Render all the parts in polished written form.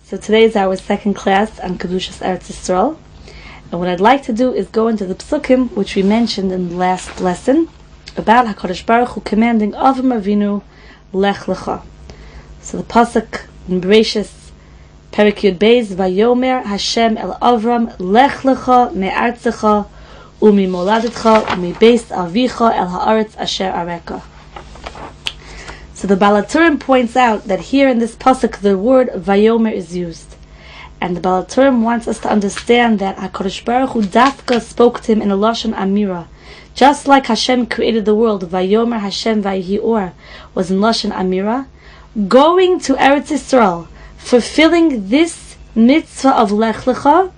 So today is our second class on Kedushas Eretz Yisrael. And what I'd like to do is go into the psukim which we mentioned in the last lesson about HaKadosh Baruch Hu commanding Avram Avinu Lech Lecha. So the pasuk in Bereshis Perek Yud Beis, Vayomer Hashem el Avram Lech Lecha me'artzecha umi moladetcha umi beis avicha el haaretz asher areka. So the Balaturim points out that here in this pasuk the word Vayomer is used. And the Balaturim wants us to understand that HaKadosh Baruch Hu Dafka spoke to him in a Lashon Amira. Just like Hashem created the world, Vayomer Hashem Vayihi Or was in Lashon Amira. Going to Eretz Yisrael, fulfilling this mitzvah of Lech Lecha,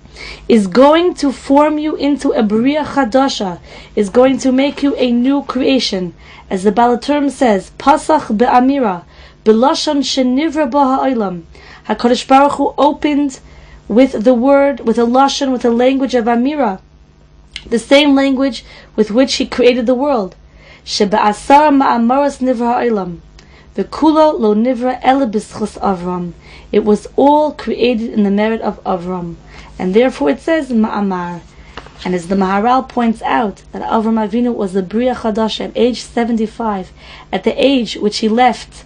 is going to form you into a Bria Chadasha, is going to make you a new creation. As the Balaturim says, Pasach be'amira, b'lashon shenivra b'ha'olam. HaKadosh Baruch Hu opened with the word, with a lashon, with a language of amira, the same language with which he created the world. Shebe'asar ma'amaros nivra ha'olam, v'kulo lo nivra ele b'schus Avram. It was all created in the merit of Avram, and therefore it says ma'amar. And as the Maharal points out, that Avram Avinu was the Bria Chadasha at age 75, at the age which he left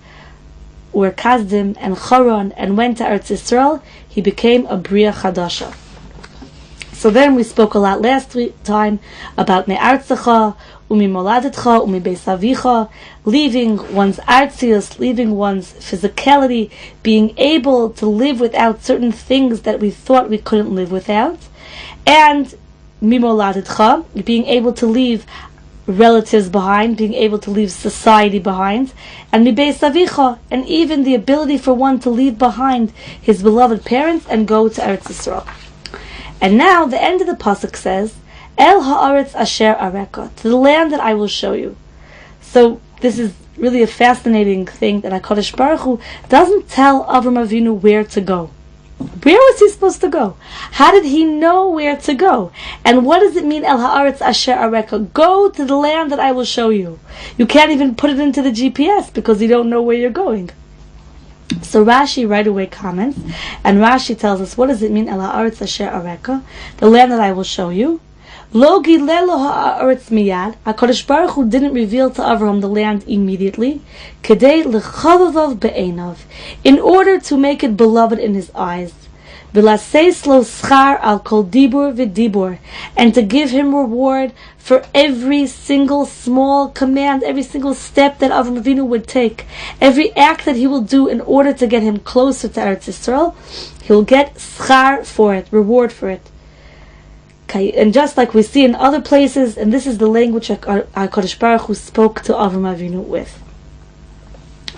Ur Kasdim and Charon and went to Eretz Yisrael, he became a Bria Chadasha. So then we spoke a lot last time about Me'artzecha, Umi Moladetcha, Umi Beis Avicha, leaving one's artzius, leaving one's physicality, being able to live without certain things that we thought we couldn't live without, and Mimoladetcha, being able to leave relatives behind, being able to leave society behind, and Mibeis Avicha, and even the ability for one to leave behind his beloved parents and go to Eretz Yisrael. And now the end of the pasuk says, El haaretz asher areka, to the land that I will show you. So this is really a fascinating thing that HaKadosh Baruch Hu doesn't tell Avram Avinu where to go. Where was he supposed to go? How did he know where to go? And what does it mean, El haaretz asher areka? Go to the land that I will show you. You can't even put it into the GPS because you don't know where you're going. So Rashi right away comments, and Rashi tells us, what does it mean, El haaretz asher areka? The land that I will show you. Lo gilelo haaretz miyad. HaKadosh Baruch Hu didn't reveal to Avraham the land immediately. Kedei lechavavav be'enav, in order to make it beloved in his eyes. V'laseis lo schar al kol dibur v'dibur, and to give him reward for every single small command, every single step that Avram Avinu would take, every act that he will do in order to get him closer to Eretz Yisrael. He'll get schar for it, reward for it. Okay, and just like we see in other places, and this is the language HaKadosh Baruch Hu spoke to Avram Avinu with.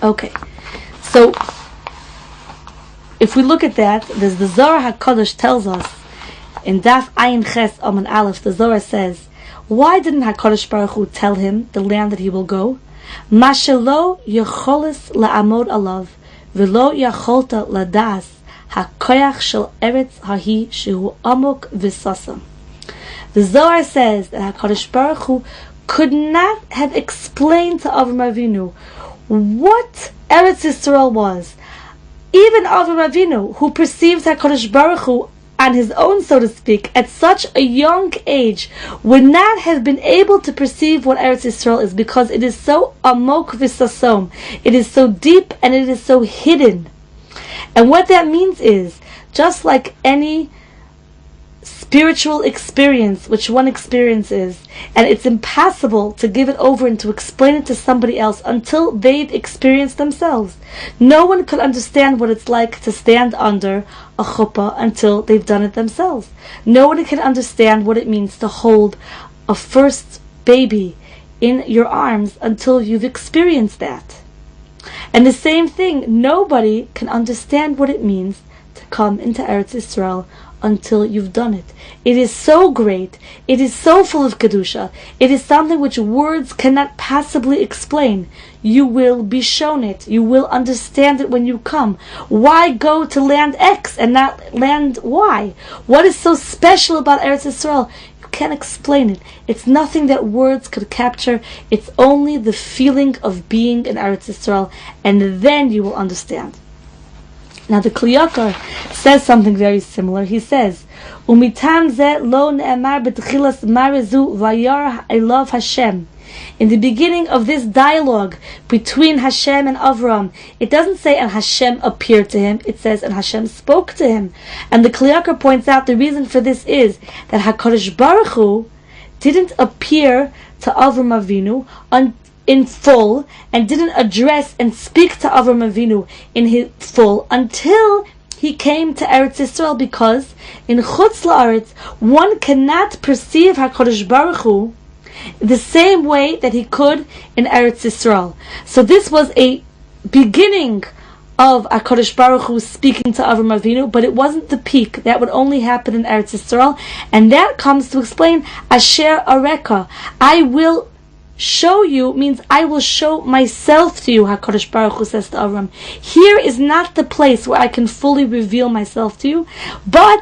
Okay, so if we look at that, there's the Zohar HaKadosh tells us in Daf Ayin Ches Amen Aleph. The Zohar says, why didn't HaKadosh Baruch Hu tell him the land that he will go? Mashelo yecholis la'amod alav v'lo yacholta ladas hakoyach shel eretz hahi shehu amok v'sasam. The Zohar says that HaKadosh Baruch Hu could not have explained to Avram Avinu what Eretz Yisrael was. Even Avram Avinu, who perceived HaKadosh Baruch Hu on his own, so to speak, at such a young age, would not have been able to perceive what Eretz Yisrael is, because it is so amok v'sasom, it is so deep and it is so hidden. And what that means is, just like any spiritual experience which one experiences, and it's impossible to give it over and to explain it to somebody else until they've experienced themselves. No one could understand what it's like to stand under a chuppah until they've done it themselves. No one can understand what it means to hold a first baby in your arms until you've experienced that. And the same thing, nobody can understand what it means to come into Eretz Yisrael until you've done it. It is so great. It is so full of Kedusha. It is something which words cannot possibly explain. You will be shown it. You will understand it when you come. Why go to land X and not land Y? What is so special about Eretz Yisrael? You can't explain it. It's nothing that words could capture. It's only the feeling of being in Eretz Yisrael, and then you will understand. Now the Kli Yakar says something very similar. He says, "Umitam ze lo ne'emar b'tchilas marezu vayar elav Hashem." In the beginning of this dialogue between Hashem and Avram, it doesn't say and Hashem appeared to him. It says and Hashem spoke to him. And the Kli Yakar points out the reason for this is that HaKadosh Baruch Hu didn't appear to Avram Avinu in full, and didn't address and speak to Avram Avinu in his full until he came to Eretz Yisrael, because in Chutz La'aretz one cannot perceive HaKadosh Baruch Hu the same way that he could in Eretz Yisrael. So this was a beginning of HaKadosh Baruch Hu speaking to Avram Avinu, but it wasn't the peak. That would only happen in Eretz Yisrael, and that comes to explain Asher Areka. I will show you means I will show myself to you, HaKadosh Baruch Hu says to Avram. Here is not the place where I can fully reveal myself to you, but